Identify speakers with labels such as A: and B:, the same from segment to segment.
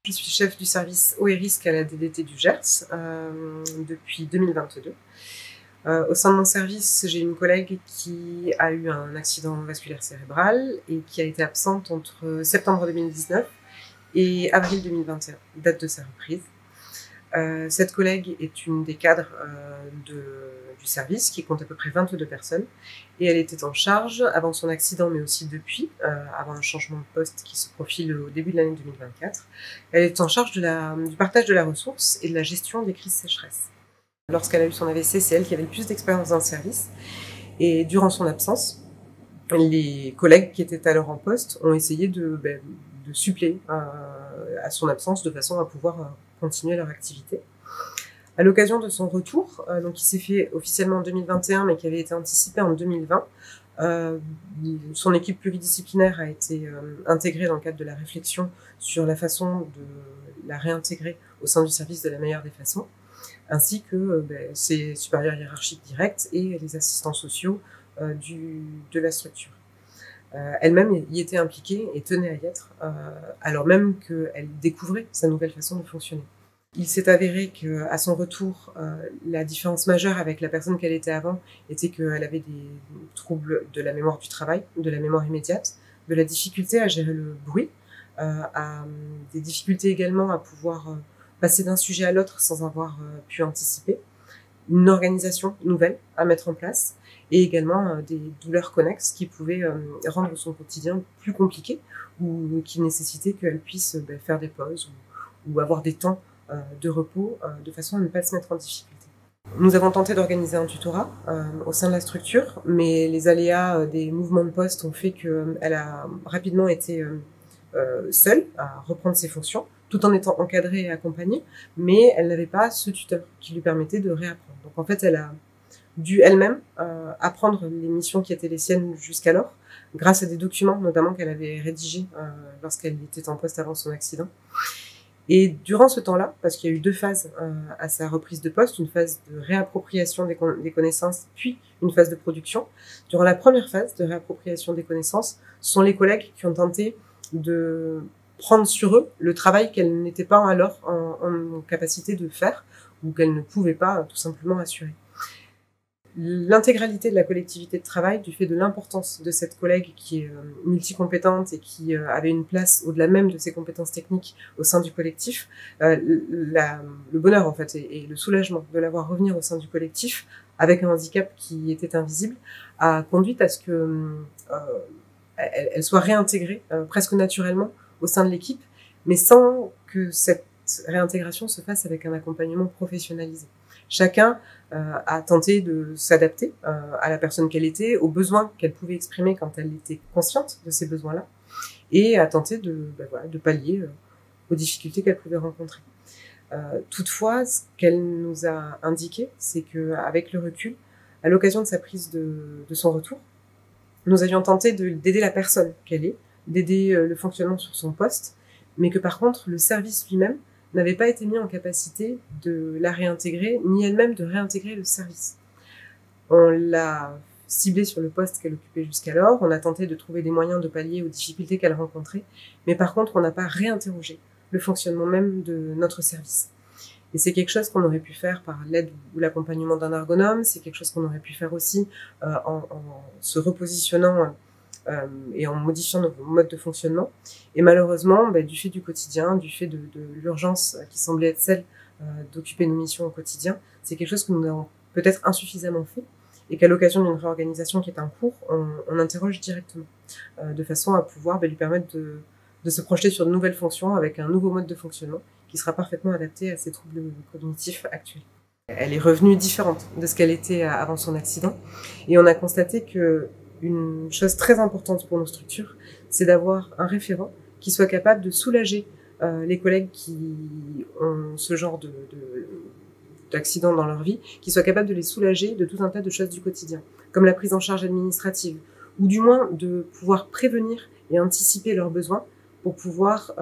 A: Je suis chef du service eau et risque à la DDT du Gers depuis 2022. Au sein de mon service, j'ai une collègue qui a eu un accident vasculaire cérébral et qui a été absente entre septembre 2019 et avril 2021, date de sa reprise. Cette collègue est une des cadres du service qui compte à peu près 22 personnes et elle était en charge avant son accident mais aussi depuis, avant un changement de poste qui se profile au début de l'année 2024. Elle est en charge du partage de la ressource et de la gestion des crises sécheresse. Lorsqu'elle a eu son AVC, c'est elle qui avait le plus d'expérience dans le service et durant son absence, les collègues qui étaient alors en poste ont essayé de suppléer à son absence de façon à pouvoir continuer leur activité. À l'occasion de son retour, donc qui s'est fait officiellement en 2021 mais qui avait été anticipé en 2020, son équipe pluridisciplinaire a été intégrée dans le cadre de la réflexion sur la façon de la réintégrer au sein du service de la meilleure des façons, ainsi que ses supérieurs hiérarchiques directs et les assistants sociaux de la structure. Elle-même y était impliquée et tenait à y être, alors même qu'elle découvrait sa nouvelle façon de fonctionner. Il s'est avéré qu'à son retour, la différence majeure avec la personne qu'elle était avant était qu'elle avait des troubles de la mémoire du travail, de la mémoire immédiate, de la difficulté à gérer le bruit, des difficultés également à pouvoir passer d'un sujet à l'autre sans avoir pu anticiper, une organisation nouvelle à mettre en place, et également des douleurs connexes qui pouvaient rendre son quotidien plus compliqué ou qui nécessitaient qu'elle puisse faire des pauses ou avoir des temps de repos de façon à ne pas se mettre en difficulté. Nous avons tenté d'organiser un tutorat au sein de la structure, mais les aléas des mouvements de poste ont fait qu'elle a rapidement été seule à reprendre ses fonctions, tout en étant encadrée et accompagnée, mais elle n'avait pas ce tuteur qui lui permettait de réapprendre. Donc en fait, elle a dû elle-même apprendre les missions qui étaient les siennes jusqu'alors, grâce à des documents notamment qu'elle avait rédigés lorsqu'elle était en poste avant son accident. Et durant ce temps-là, parce qu'il y a eu 2 phases à sa reprise de poste, une phase de réappropriation des connaissances, puis une phase de production. Durant la première phase de réappropriation des connaissances, ce sont les collègues qui ont tenté de prendre sur eux le travail qu'elles n'étaient pas alors en capacité de faire ou qu'elles ne pouvaient pas tout simplement assurer. L'intégralité de la collectivité de travail, du fait de l'importance de cette collègue qui est multicompétente et qui avait une place au-delà même de ses compétences techniques au sein du collectif, le bonheur en fait et le soulagement de la voir revenir au sein du collectif avec un handicap qui était invisible a conduit à ce que elle soit réintégrée presque naturellement au sein de l'équipe, mais sans que cette réintégration se fasse avec un accompagnement professionnalisé. Chacun a tenté de s'adapter à la personne qu'elle était, aux besoins qu'elle pouvait exprimer quand elle était consciente de ces besoins-là, et a tenté de pallier aux difficultés qu'elle pouvait rencontrer. Toutefois, ce qu'elle nous a indiqué, c'est qu'avec le recul, à l'occasion de sa prise de son retour, nous avions tenté d'aider la personne qu'elle est, d'aider le fonctionnement sur son poste, mais que par contre, le service lui-même n'avait pas été mis en capacité de la réintégrer, ni elle-même de réintégrer le service. On l'a ciblée sur le poste qu'elle occupait jusqu'alors, on a tenté de trouver des moyens de pallier aux difficultés qu'elle rencontrait, mais par contre, on n'a pas réinterrogé le fonctionnement même de notre service. Et c'est quelque chose qu'on aurait pu faire par l'aide ou l'accompagnement d'un ergonome, c'est quelque chose qu'on aurait pu faire aussi en se repositionnant et en modifiant nos modes de fonctionnement. Et malheureusement, du fait du quotidien, du fait de l'urgence qui semblait être celle d'occuper nos missions au quotidien, c'est quelque chose que nous avons peut-être insuffisamment fait et qu'à l'occasion d'une réorganisation qui est en cours, on interroge directement de façon à pouvoir lui permettre de se projeter sur de nouvelles fonctions avec un nouveau mode de fonctionnement qui sera parfaitement adapté à ses troubles cognitifs actuels. Elle est revenue différente de ce qu'elle était avant son accident et on a constaté que une chose très importante pour nos structures, c'est d'avoir un référent qui soit capable de soulager les collègues qui ont ce genre d'accident dans leur vie, qui soit capable de les soulager de tout un tas de choses du quotidien, comme la prise en charge administrative, ou du moins de pouvoir prévenir et anticiper leurs besoins pour pouvoir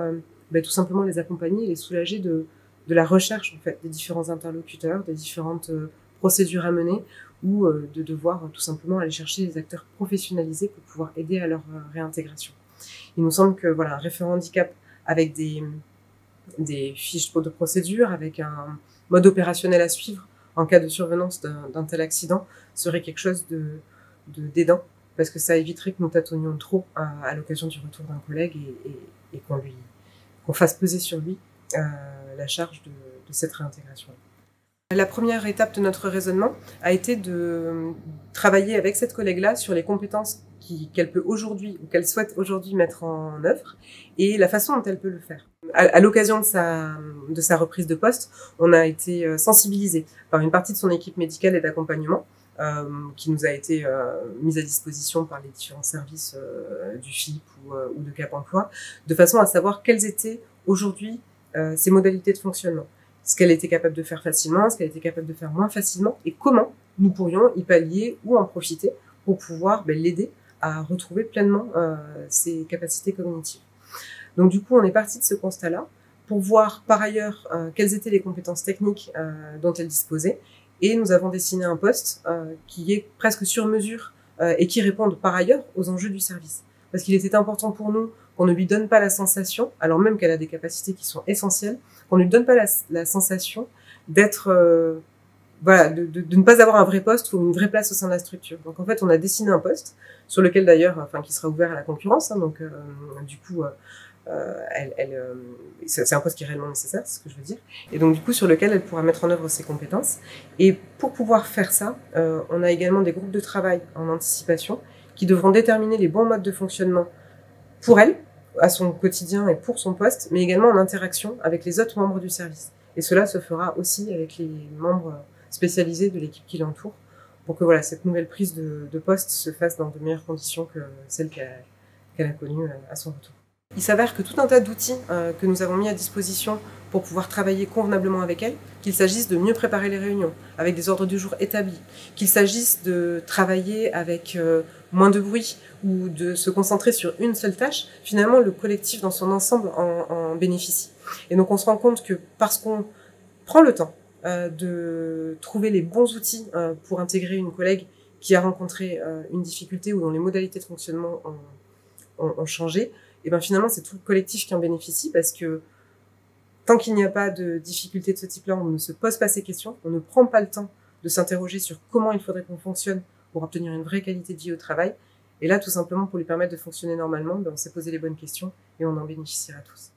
A: tout simplement les accompagner et les soulager de la recherche en fait des différents interlocuteurs, des différentes procédures à mener, ou de devoir tout simplement aller chercher des acteurs professionnalisés pour pouvoir aider à leur réintégration. Il nous semble que voilà, un référent handicap avec des fiches de procédure, avec un mode opérationnel à suivre en cas de survenance d'un tel accident serait quelque chose d'aidant, parce que ça éviterait que nous tâtonnions trop à l'occasion du retour d'un collègue et qu'on fasse peser sur lui la charge de cette réintégration. La première étape de notre raisonnement a été de travailler avec cette collègue-là sur les compétences qu'elle peut aujourd'hui ou qu'elle souhaite aujourd'hui mettre en œuvre et la façon dont elle peut le faire. À l'occasion de sa reprise de poste, on a été sensibilisé par une partie de son équipe médicale et d'accompagnement qui nous a été mise à disposition par les différents services du FIP ou de Cap Emploi, de façon à savoir quelles étaient aujourd'hui ses modalités de fonctionnement, ce qu'elle était capable de faire facilement, ce qu'elle était capable de faire moins facilement, et comment nous pourrions y pallier ou en profiter pour pouvoir l'aider à retrouver pleinement ses capacités cognitives. Donc du coup, on est parti de ce constat-là pour voir par ailleurs quelles étaient les compétences techniques dont elle disposait, et nous avons dessiné un poste qui est presque sur mesure et qui réponde par ailleurs aux enjeux du service. Parce qu'il était important pour nous qu'on ne lui donne pas la sensation, alors même qu'elle a des capacités qui sont essentielles, qu'on ne lui donne pas la sensation d'être, de ne pas avoir un vrai poste ou une vraie place au sein de la structure. Donc en fait, on a dessiné un poste sur lequel d'ailleurs, qui sera ouvert à la concurrence. Donc du coup, c'est un poste qui est réellement nécessaire, c'est ce que je veux dire. Et donc du coup, sur lequel elle pourra mettre en œuvre ses compétences. Et pour pouvoir faire ça, on a également des groupes de travail en anticipation qui devront déterminer les bons modes de fonctionnement pour elle, à son quotidien et pour son poste, mais également en interaction avec les autres membres du service. Et cela se fera aussi avec les membres spécialisés de l'équipe qui l'entoure, pour que cette nouvelle prise de poste se fasse dans de meilleures conditions que celles qu'elle a connues à son retour. Il s'avère que tout un tas d'outils que nous avons mis à disposition pour pouvoir travailler convenablement avec elle, qu'il s'agisse de mieux préparer les réunions, avec des ordres du jour établis, qu'il s'agisse de travailler avec moins de bruit ou de se concentrer sur une seule tâche, finalement le collectif dans son ensemble en bénéficie. Et donc on se rend compte que parce qu'on prend le temps de trouver les bons outils pour intégrer une collègue qui a rencontré une difficulté ou dont les modalités de fonctionnement ont changé, et finalement c'est tout le collectif qui en bénéficie, parce que tant qu'il n'y a pas de difficulté de ce type-là, on ne se pose pas ces questions, on ne prend pas le temps de s'interroger sur comment il faudrait qu'on fonctionne pour obtenir une vraie qualité de vie au travail. Et là, tout simplement, pour lui permettre de fonctionner normalement, on s'est posé les bonnes questions et on en bénéficiera tous.